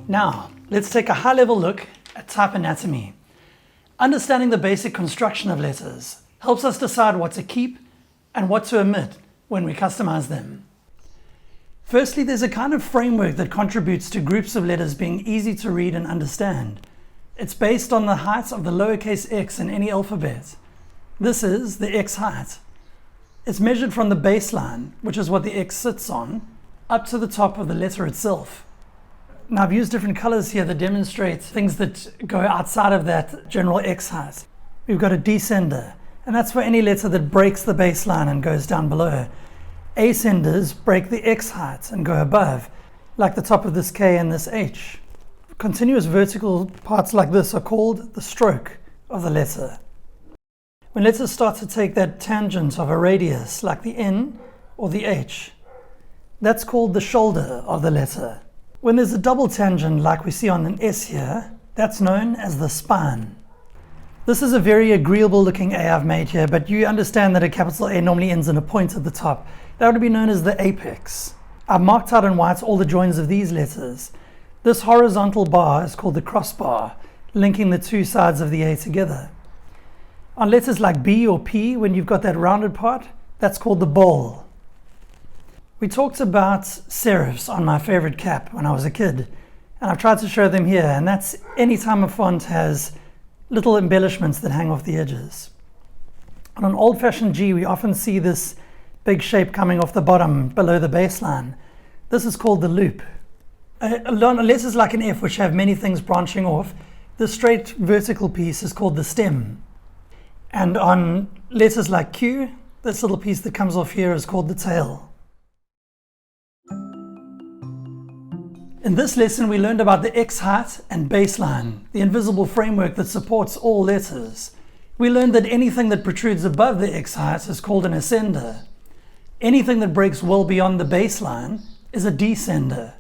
Now, let's take a high-level look at type anatomy. Understanding the basic construction of letters helps us decide what to keep and what to omit when we customize them. Firstly, there's a kind of framework that contributes to groups of letters being easy to read and understand. It's based on the height of the lowercase x in any alphabet. This is the x height. It's measured from the baseline, which is what the x sits on, up to the top of the letter itself. Now, I've used different colors here that demonstrate things that go outside of that general x height. We've got a descender, and that's for any letter that breaks the baseline and goes down below. Ascenders break the x height and go above, like the top of this K and this H. Continuous vertical parts like this are called the stroke of the letter. When letters start to take that tangent of a radius, like the N or the H, that's called the shoulder of the letter. When there's a double tangent, like we see on an S here, that's known as the spine. This is a very agreeable looking A I've made here, but you understand that a capital A normally ends in a point at the top. That would be known as the apex. I've marked out in white all the joins of these letters. This horizontal bar is called the crossbar, linking the two sides of the A together. On letters like B or P, when you've got that rounded part, that's called the bowl. We talked about serifs on my favorite cap when I was a kid, and I've tried to show them here, and that's any time a font has little embellishments that hang off the edges. On an old-fashioned G, we often see this big shape coming off the bottom below the baseline. This is called the loop. On letters like an F, which have many things branching off, the straight vertical piece is called the stem. And on letters like Q, this little piece that comes off here is called the tail. In this lesson, we learned about the X height and baseline, the invisible framework that supports all letters. We learned that anything that protrudes above the X height is called an ascender. Anything that breaks well beyond the baseline is a descender.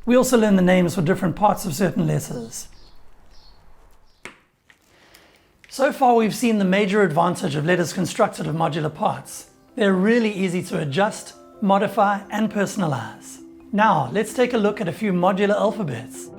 We also learned the names for different parts of certain letters. So far, we've seen the major advantage of letters constructed of modular parts. They're really easy to adjust, modify, and personalize. Now, let's take a look at a few modular alphabets.